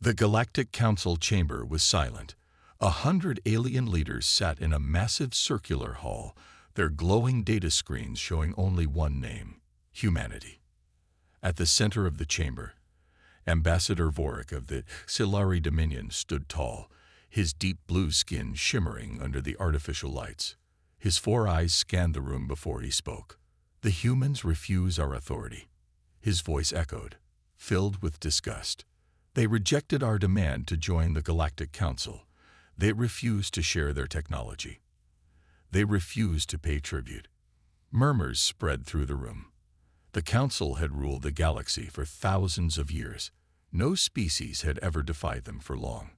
The Galactic Council chamber was silent. 100 alien leaders sat in a massive circular hall, their glowing data screens showing only one name: humanity. At the center of the chamber, Ambassador Vorik of the Silari Dominion stood tall, his deep blue skin shimmering under the artificial lights. His 4 eyes scanned the room before he spoke. "The humans refuse our authority." His voice echoed, filled with disgust. "They rejected our demand to join the Galactic Council. They refuse to share their technology. They refuse to pay tribute." Murmurs spread through the room. The Council had ruled the galaxy for thousands of years. No species had ever defied them for long.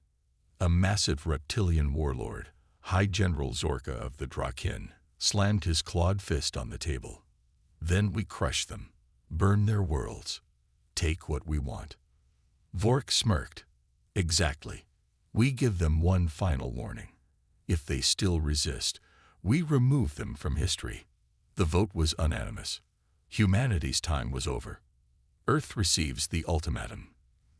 A massive reptilian warlord, High General Zorka of the Draken, slammed his clawed fist on the table. "Then we crush them, burn their worlds, take what we want." Vorik smirked. "Exactly. We give them one final warning. If they still resist, we remove them from history." The vote was unanimous. Humanity's time was over. Earth receives the ultimatum.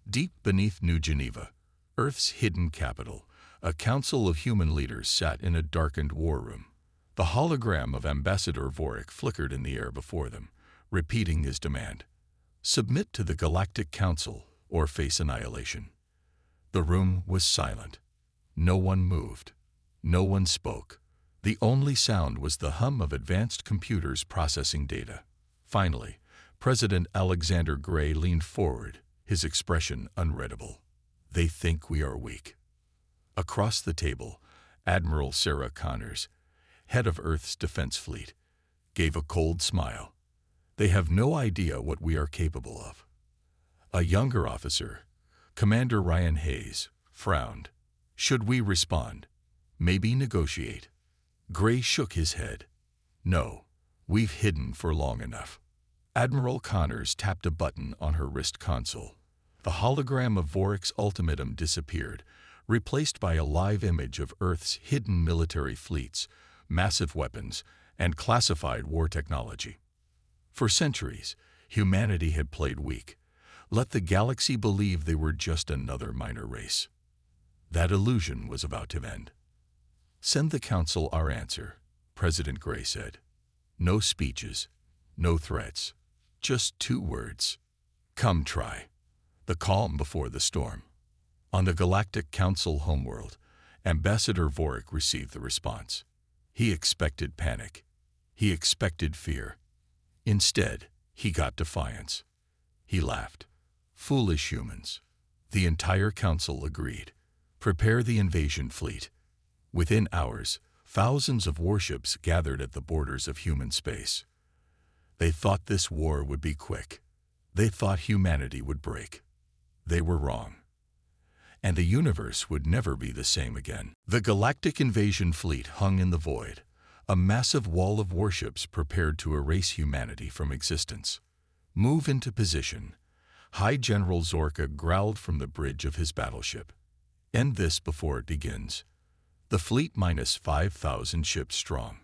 Deep beneath New Geneva, Earth's hidden capital, a council of human leaders sat in a darkened war room. The hologram of Ambassador Vorik flickered in the air before them, repeating his demand: "Submit to the Galactic Council or face annihilation." The room was silent. No one moved. No one spoke. The only sound was the hum of advanced computers processing data. Finally, President Alexander Gray leaned forward, his expression unreadable. "They think we are weak." Across the table, Admiral Sarah Connors, head of Earth's defense fleet, gave a cold smile. "They have no idea what we are capable of." A younger officer, Commander Ryan Hayes, frowned. "Should we respond? Maybe negotiate?" Gray shook his head. "No, we've hidden for long enough." Admiral Connors tapped a button on her wrist console. The hologram of Vorik's ultimatum disappeared, replaced by a live image of Earth's hidden military fleets, massive weapons, and classified war technology. For centuries, humanity had played weak. Let the galaxy believe they were just another minor race. That illusion was about to end. "Send the Council our answer," President Gray said. "No speeches, no threats, just 2 words. Come try." The calm before the storm. On the Galactic Council homeworld, Ambassador Vorik received the response. He expected panic. He expected fear. Instead, he got defiance. He laughed. "Foolish humans." The entire council agreed. "Prepare the invasion fleet." Within hours, thousands of warships gathered at the borders of human space. They thought this war would be quick. They thought humanity would break. They were wrong. And the universe would never be the same again. The Galactic Invasion Fleet hung in the void, a massive wall of warships prepared to erase humanity from existence. "Move into position." High General Zorka growled from the bridge of his battleship. "End this before it begins." The fleet, minus 5,000 ships strong,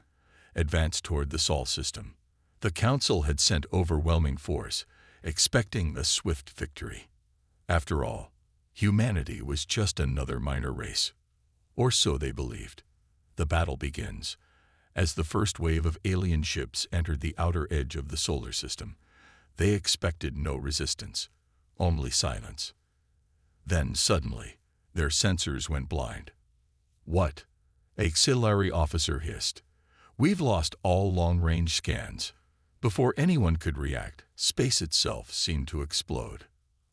advanced toward the Sol system. The Council had sent overwhelming force, expecting a swift victory. After all, humanity was just another minor race. Or so they believed. The battle begins. As the first wave of alien ships entered the outer edge of the solar system, they expected no resistance, only silence. Then, suddenly, their sensors went blind. "What?" a auxiliary officer hissed. "We've lost all long-range scans." Before anyone could react, space itself seemed to explode.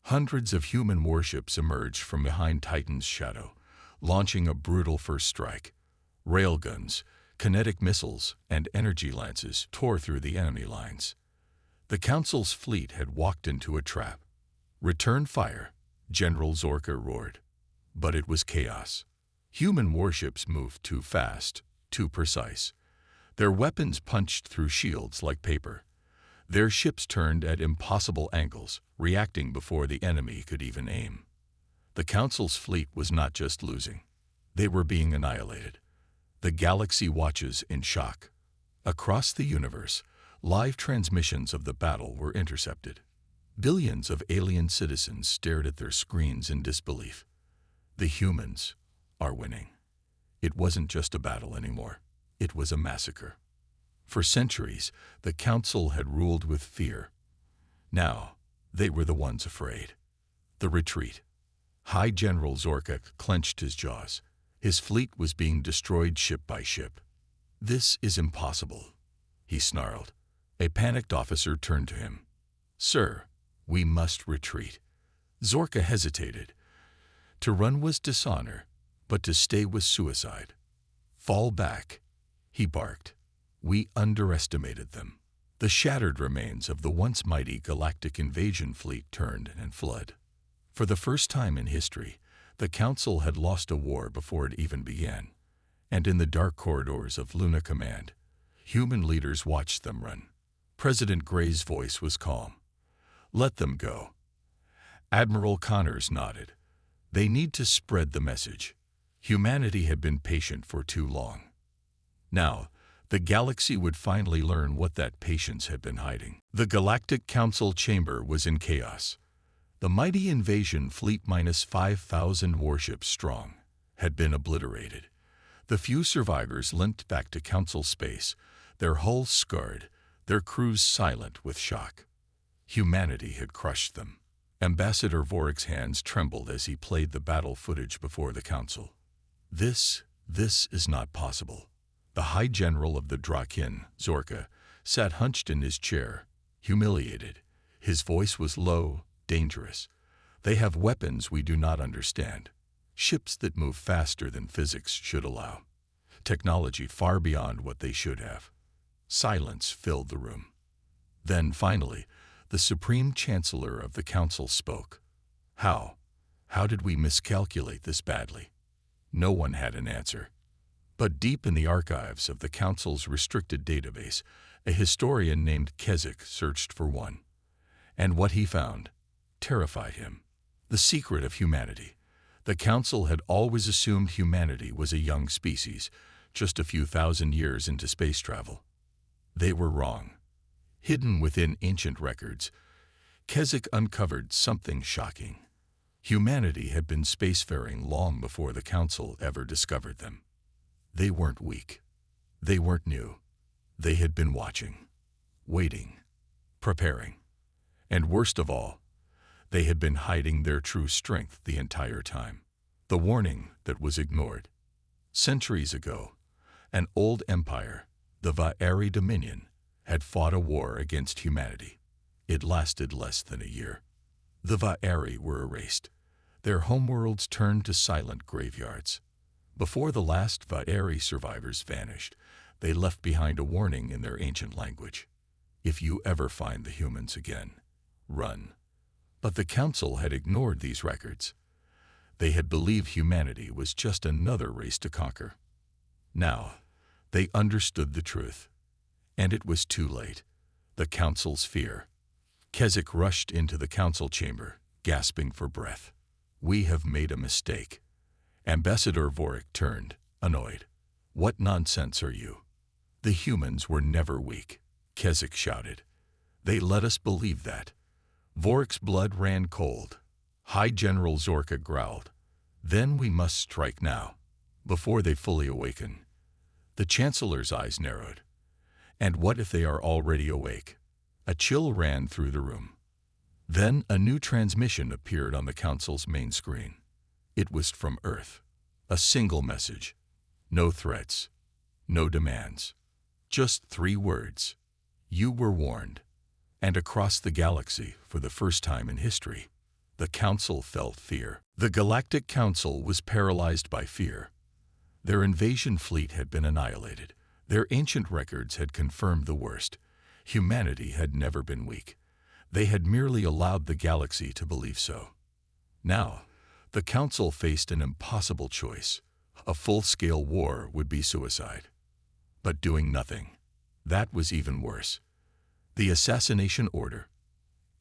Hundreds of human warships emerged from behind Titan's shadow, launching a brutal first strike. Railguns, kinetic missiles, and energy lances tore through the enemy lines. The Council's fleet had walked into a trap. "Return fire," General Zorka roared. But it was chaos. Human warships moved too fast, too precise. Their weapons punched through shields like paper. Their ships turned at impossible angles, reacting before the enemy could even aim. The Council's fleet was not just losing. They were being annihilated. The galaxy watches in shock. Across the universe, live transmissions of the battle were intercepted. Billions of alien citizens stared at their screens in disbelief. The humans are winning. It wasn't just a battle anymore. It was a massacre. For centuries, the Council had ruled with fear. Now, they were the ones afraid. The retreat. High General Zorka clenched his jaws. His fleet was being destroyed ship by ship. "This is impossible," he snarled. A panicked officer turned to him. "Sir, we must retreat." Zorka hesitated. To run was dishonor, but to stay was suicide. "Fall back," he barked. "We underestimated them." The shattered remains of the once mighty galactic invasion fleet turned and fled. For the first time in history, the Council had lost a war before it even began, and in the dark corridors of Luna Command, human leaders watched them run. President Gray's voice was calm. "Let them go." Admiral Connors nodded. "They need to spread the message. Humanity had been patient for too long. Now, the galaxy would finally learn what that patience had been hiding." The Galactic Council chamber was in chaos. The mighty invasion fleet, minus 5,000 warships strong, had been obliterated. The few survivors limped back to Council space, their hulls scarred, their crews silent with shock. Humanity had crushed them. Ambassador Vorik's hands trembled as he played the battle footage before the Council. This is not possible." The High General of the Draken, Zorka, sat hunched in his chair, humiliated. His voice was low, dangerous. "They have weapons we do not understand. Ships that move faster than physics should allow. Technology far beyond what they should have." Silence filled the room. Then, finally, the Supreme Chancellor of the Council spoke. How did we miscalculate this badly?" No one had an answer. But deep in the archives of the Council's restricted database, a historian named Keswick searched for one. And what he found terrified him. The secret of humanity. The Council had always assumed humanity was a young species, just a few thousand years into space travel. They were wrong. Hidden within ancient records, Keswick uncovered something shocking. Humanity had been spacefaring long before the Council ever discovered them. They weren't weak. They weren't new. They had been watching, waiting, preparing. And worst of all, they had been hiding their true strength the entire time. The warning that was ignored. Centuries ago, an old empire, the Va'ari Dominion, had fought a war against humanity. It lasted less than a year. The Va'ari were erased. Their homeworlds turned to silent graveyards. Before the last Va'ari survivors vanished, they left behind a warning in their ancient language. "If you ever find the humans again, run." But the Council had ignored these records. They had believed humanity was just another race to conquer. Now, they understood the truth. And it was too late. The Council's fear. Keswick rushed into the Council chamber, gasping for breath. "We have made a mistake." Ambassador Vorik turned, annoyed. "What nonsense are you?" "The humans were never weak," Keswick shouted. "They let us believe that." Vorik's blood ran cold. High General Zorka growled. "Then we must strike now, before they fully awaken." The Chancellor's eyes narrowed. "And what if they are already awake?" A chill ran through the room. Then a new transmission appeared on the Council's main screen. It was from Earth. A single message. No threats. No demands. Just 3 words. "You were warned." And across the galaxy, for the first time in history, the Council felt fear. The Galactic Council was paralyzed by fear. Their invasion fleet had been annihilated. Their ancient records had confirmed the worst. Humanity had never been weak. They had merely allowed the galaxy to believe so. Now, the Council faced an impossible choice. A full-scale war would be suicide. But doing nothing, that was even worse. The assassination order.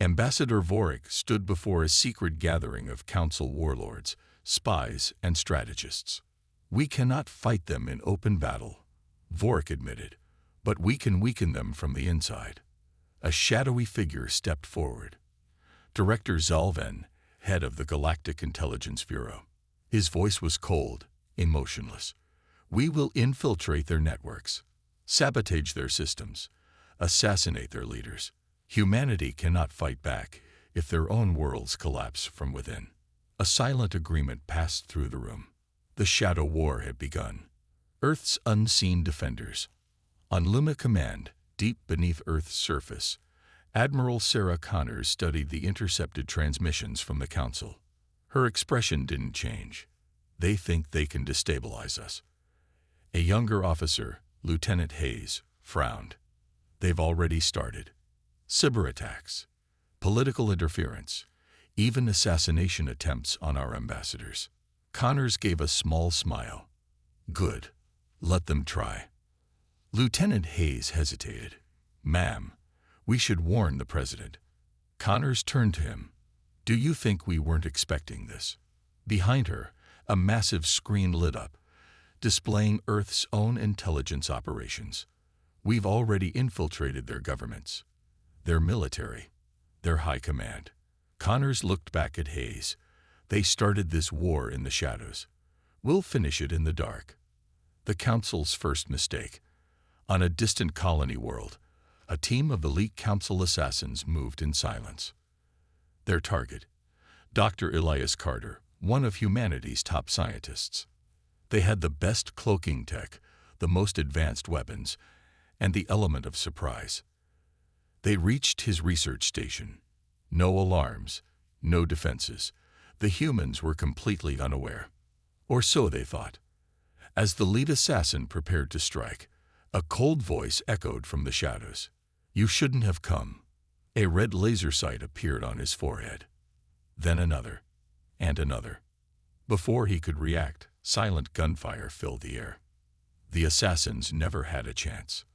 Ambassador Vorik stood before a secret gathering of Council warlords, spies, and strategists. "We cannot fight them in open battle," Vorik admitted, "but we can weaken them from the inside." A shadowy figure stepped forward. Director Zalven, head of the Galactic Intelligence Bureau. His voice was cold, emotionless. We will infiltrate their networks, sabotage their systems, assassinate their leaders. Humanity cannot fight back if their own worlds collapse from within. A silent agreement passed through the room. The Shadow War had begun. Earth's unseen defenders. On Luma Command, deep beneath Earth's surface, Admiral Sarah Connors studied the intercepted transmissions from the Council. Her expression didn't change. They think they can destabilize us. A younger officer, Lieutenant Hayes, frowned. They've already started. Cyber attacks, political interference, even assassination attempts on our ambassadors. Connors gave a small smile. Good. Let them try. Lieutenant Hayes hesitated. Ma'am, we should warn the President. Connors turned to him. Do you think we weren't expecting this? Behind her, a massive screen lit up, displaying Earth's own intelligence operations. We've already infiltrated their governments, their military, their high command. Connors looked back at Hayes. They started this war in the shadows. We'll finish it in the dark. The Council's first mistake. On a distant colony world, a team of elite Council assassins moved in silence. Their target, Dr. Elias Carter, one of humanity's top scientists. They had the best cloaking tech, the most advanced weapons, and the element of surprise. They reached his research station. No alarms, no defenses. The humans were completely unaware. Or so they thought. As the lead assassin prepared to strike, a cold voice echoed from the shadows. You shouldn't have come. A red laser sight appeared on his forehead. Then another, and another. Before he could react, silent gunfire filled the air. The assassins never had a chance.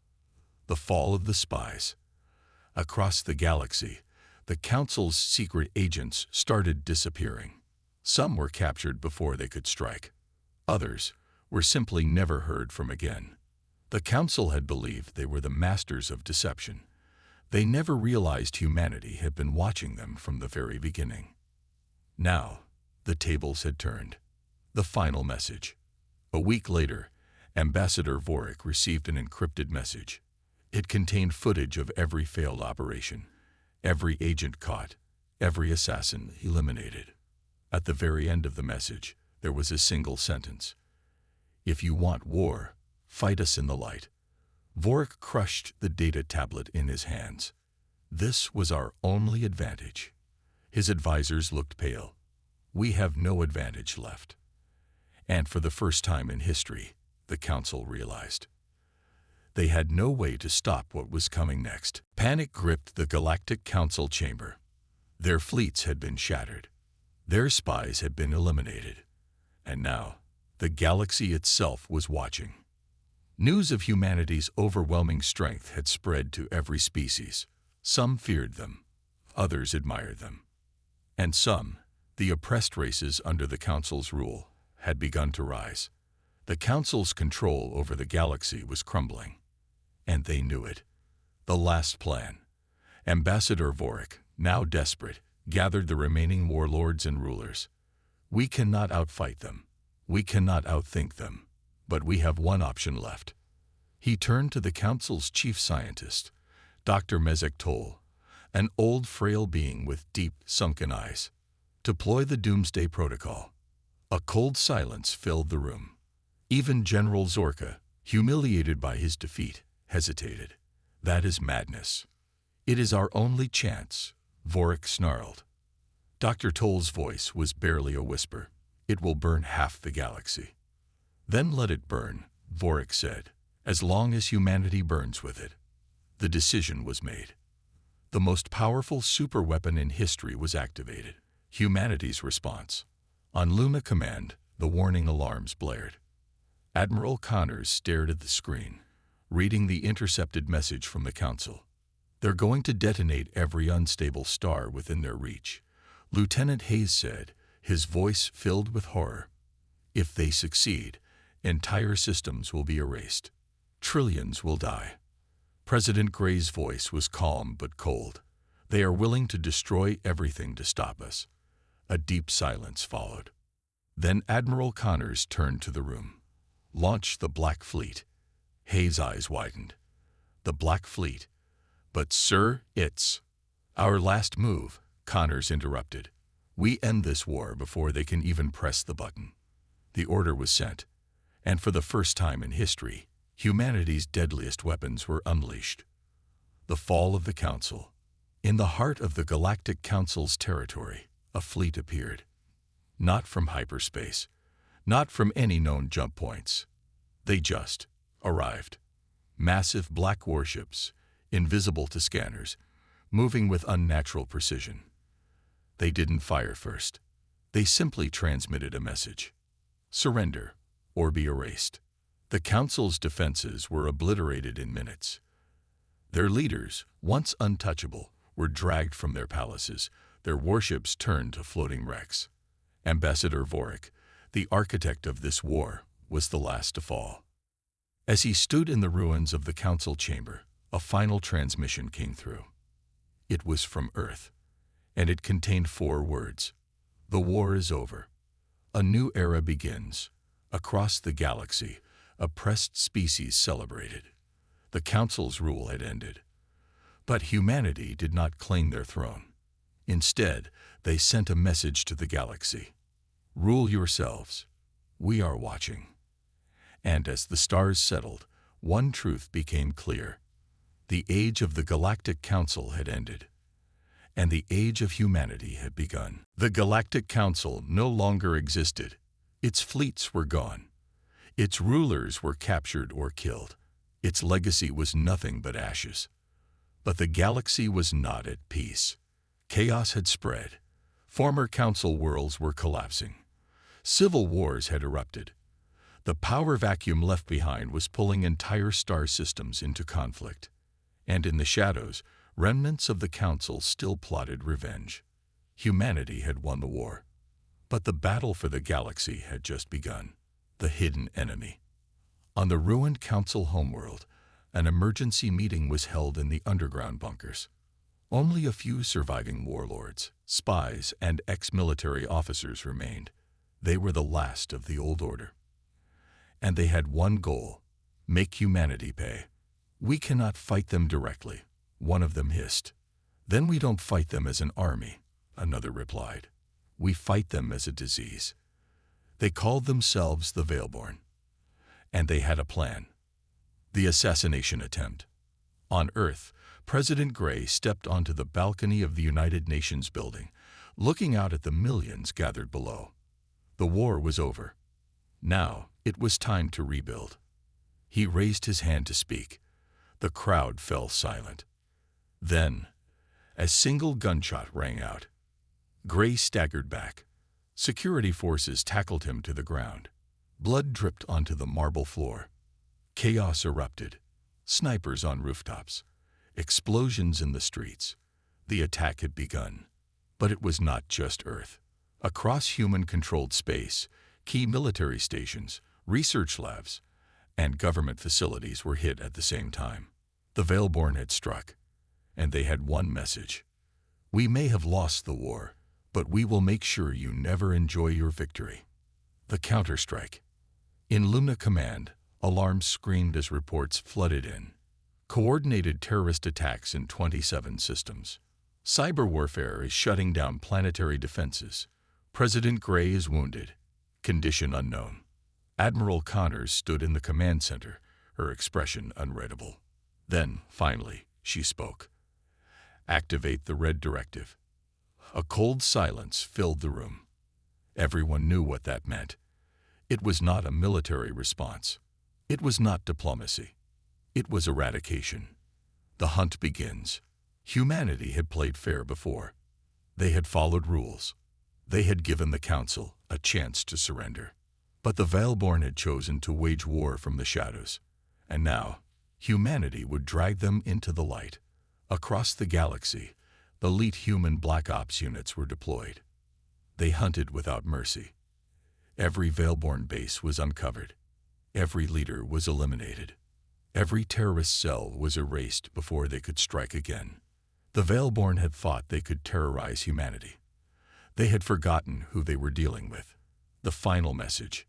The fall of the spies. Across the galaxy, the Council's secret agents started disappearing. Some were captured before they could strike. Others were simply never heard from again. The Council had believed they were the masters of deception. They never realized humanity had been watching them from the very beginning. Now, the tables had turned. The final message. A week later, Ambassador Vorik received an encrypted message. It contained footage of every failed operation, every agent caught, every assassin eliminated. At the very end of the message, there was a single sentence. If you want war, fight us in the light. Vorik crushed the data tablet in his hands. This was our only advantage. His advisors looked pale. We have no advantage left. And for the first time in history, the Council realized. They had no way to stop what was coming next. Panic gripped the Galactic Council chamber. Their fleets had been shattered. Their spies had been eliminated. And now, the galaxy itself was watching. News of humanity's overwhelming strength had spread to every species. Some feared them, others admired them. And some, the oppressed races under the Council's rule, had begun to rise. The Council's control over the galaxy was crumbling. And they knew it. The last plan. Ambassador Vorik, now desperate, gathered the remaining warlords and rulers. We cannot outfight them. We cannot outthink them. But we have one option left. He turned to the Council's chief scientist, Dr. Mezek Toll, an old frail being with deep, sunken eyes. Deploy the Doomsday Protocol. A cold silence filled the room. Even General Zorka, humiliated by his defeat, hesitated. That is madness. It is our only chance, Vorik snarled. Dr. Toll's voice was barely a whisper. It will burn half the galaxy. Then let it burn, Vorik said, as long as humanity burns with it. The decision was made. The most powerful superweapon in history was activated. Humanity's response. On Luma Command, the warning alarms blared. Admiral Connors stared at the screen, reading the intercepted message from the Council. They're going to detonate every unstable star within their reach, Lieutenant Hayes said, his voice filled with horror. If they succeed, entire systems will be erased. Trillions will die. President Gray's voice was calm but cold. They are willing to destroy everything to stop us." A deep silence followed. Then Admiral Connors turned to the room. "Launch the Black Fleet." Hayes' eyes widened. "The Black Fleet? But, sir, it's—" "Our last move," Connors interrupted. "We end this war before they can even press the button." The order was sent, and for the first time in history, humanity's deadliest weapons were unleashed. The fall of the Council. In the heart of the Galactic Council's territory, a fleet appeared. Not from hyperspace, not from any known jump points. They just arrived. Massive black warships, invisible to scanners, moving with unnatural precision. They didn't fire first. They simply transmitted a message. Surrender, or be erased. The Council's defenses were obliterated in minutes. Their leaders, once untouchable, were dragged from their palaces, their warships turned to floating wrecks. Ambassador Vorik, the architect of this war, was the last to fall. As he stood in the ruins of the Council chamber, a final transmission came through. It was from Earth, and it contained 4 words. "The war is over. A new era begins." Across the galaxy, oppressed species celebrated. The Council's rule had ended. But humanity did not claim their throne. Instead, they sent a message to the galaxy. "Rule yourselves. We are watching." And as the stars settled, one truth became clear. The age of the Galactic Council had ended, and the age of humanity had begun. The Galactic Council no longer existed. Its fleets were gone. Its rulers were captured or killed. Its legacy was nothing but ashes. But the galaxy was not at peace. Chaos had spread. Former Council worlds were collapsing. Civil wars had erupted. The power vacuum left behind was pulling entire star systems into conflict. And in the shadows, remnants of the Council still plotted revenge. Humanity had won the war. But the battle for the galaxy had just begun. The hidden enemy. On the ruined Council homeworld, an emergency meeting was held in the underground bunkers. Only a few surviving warlords, spies, and ex-military officers remained. They were the last of the old order. And they had one goal: make humanity pay. "We cannot fight them directly," one of them hissed. "Then we don't fight them as an army," another replied. "We fight them as a disease." They called themselves the Veilborn. And they had a plan. The assassination attempt. On Earth, President Gray stepped onto the balcony of the United Nations building, looking out at the millions gathered below. The war was over. Now it was time to rebuild. He raised his hand to speak. The crowd fell silent. Then, a single gunshot rang out. Gray staggered back. Security forces tackled him to the ground. Blood dripped onto the marble floor. Chaos erupted. Snipers on rooftops. Explosions in the streets. The attack had begun. But it was not just Earth. Across human-controlled space, key military stations, research labs, and government facilities were hit at the same time. The Veilborn had struck, and they had one message. "We may have lost the war, but we will make sure you never enjoy your victory." The counterstrike. In Luna Command, alarms screamed as reports flooded in. Coordinated terrorist attacks in 27 systems. Cyber warfare is shutting down planetary defenses. President Gray is wounded. Condition unknown. Admiral Connors stood in the command center, her expression unreadable. Then, finally, she spoke. "Activate the Red Directive." A cold silence filled the room. Everyone knew what that meant. It was not a military response. It was not diplomacy. It was eradication. The hunt begins. Humanity had played fair before. They had followed rules. They had given the Council a chance to surrender. But the Veilborn had chosen to wage war from the shadows. And now, humanity would drag them into the light. Across the galaxy, elite human Black Ops units were deployed. They hunted without mercy. Every Veilborn base was uncovered. Every leader was eliminated. Every terrorist cell was erased before they could strike again. The Veilborn had thought they could terrorize humanity. They had forgotten who they were dealing with. The final message.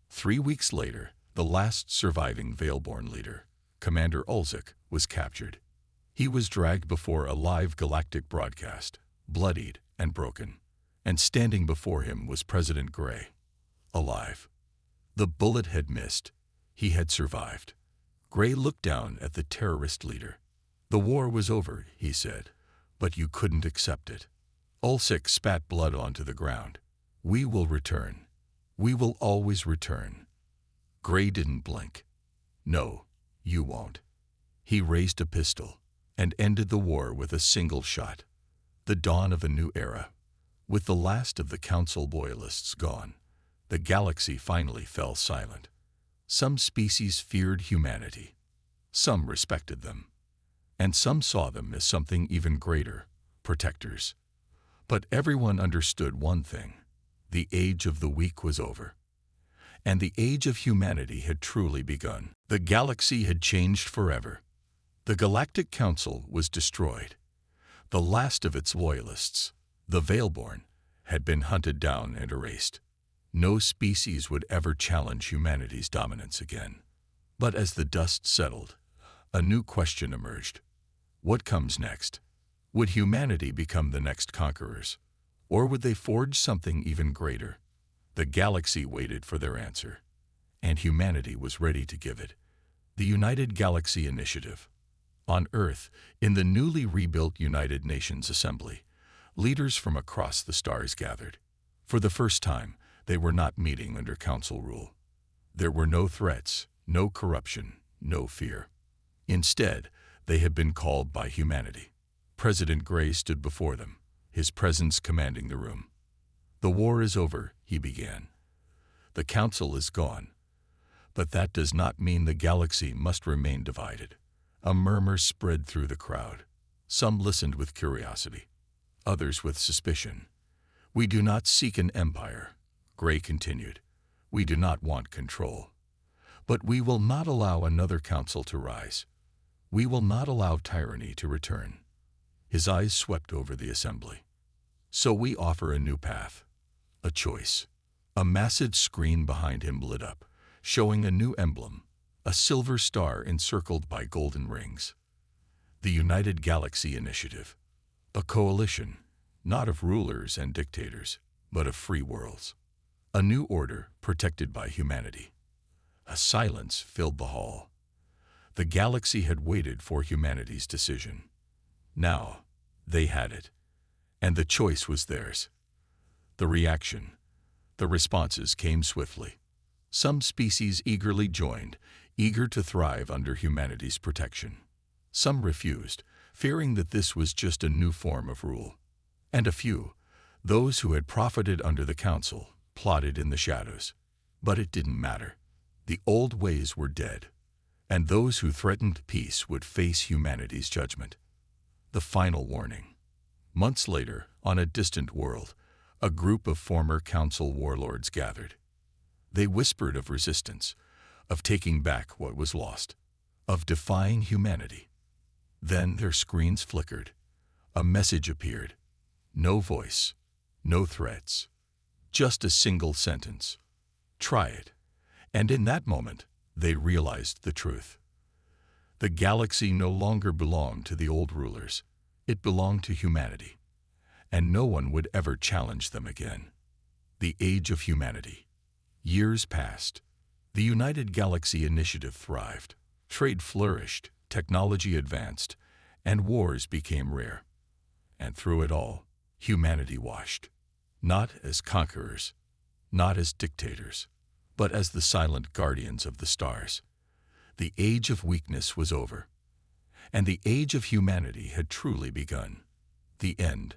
3 weeks later, the last surviving Veilborn leader, Commander Ulzik, was captured. He was dragged before a live galactic broadcast, bloodied and broken, and standing before him was President Gray, alive. The bullet had missed. He had survived. Gray looked down at the terrorist leader. "The war was over," he said, "but you couldn't accept it." Ulzik spat blood onto the ground. "We will return. We will always return." Gray didn't blink. "No, you won't." He raised a pistol and ended the war with a single shot. The dawn of a new era. With the last of the Council loyalists gone, the galaxy finally fell silent. Some species feared humanity. Some respected them. And some saw them as something even greater, protectors. But everyone understood one thing. The age of the weak was over. And the age of humanity had truly begun. The galaxy had changed forever. The Galactic Council was destroyed. The last of its loyalists, the Veilborn, had been hunted down and erased. No species would ever challenge humanity's dominance again. But as the dust settled, a new question emerged. What comes next? Would humanity become the next conquerors? Or would they forge something even greater? The galaxy waited for their answer, and humanity was ready to give it. The United Galaxy Initiative. On Earth, in the newly rebuilt United Nations Assembly, leaders from across the stars gathered. For the first time, they were not meeting under Council rule. There were no threats, no corruption, no fear. Instead, they had been called by humanity. President Gray stood before them, his presence commanding the room. "The war is over," he began. "The Council is gone. But that does not mean the galaxy must remain divided." A murmur spread through the crowd. Some listened with curiosity, others with suspicion. "We do not seek an empire," Gray continued. "We do not want control. But we will not allow another council to rise. We will not allow tyranny to return." His eyes swept over the assembly. "So we offer a new path, a choice." A massive screen behind him lit up, showing a new emblem, a silver star encircled by golden rings. The United Galaxy Initiative. A coalition, not of rulers and dictators, but of free worlds. A new order protected by humanity. A silence filled the hall. The galaxy had waited for humanity's decision. Now, they had it. And the choice was theirs. The reaction. The responses came swiftly. Some species eagerly joined, eager to thrive under humanity's protection. Some refused, fearing that this was just a new form of rule. And a few, those who had profited under the Council, plotted in the shadows. But it didn't matter. The old ways were dead, and those who threatened peace would face humanity's judgment. The final warning. Months later, on a distant world, a group of former Council warlords gathered. They whispered of resistance, of taking back what was lost, of defying humanity. Then their screens flickered. A message appeared. No voice, no threats, just a single sentence. "Try it." And in that moment, they realized the truth. The galaxy no longer belonged to the old rulers. It belonged to humanity. And no one would ever challenge them again. The age of humanity. Years passed. The United Galaxy Initiative thrived. Trade flourished, technology advanced, and wars became rare. And through it all, humanity watched. Not as conquerors, not as dictators, but as the silent guardians of the stars. The age of weakness was over, and the age of humanity had truly begun. The end.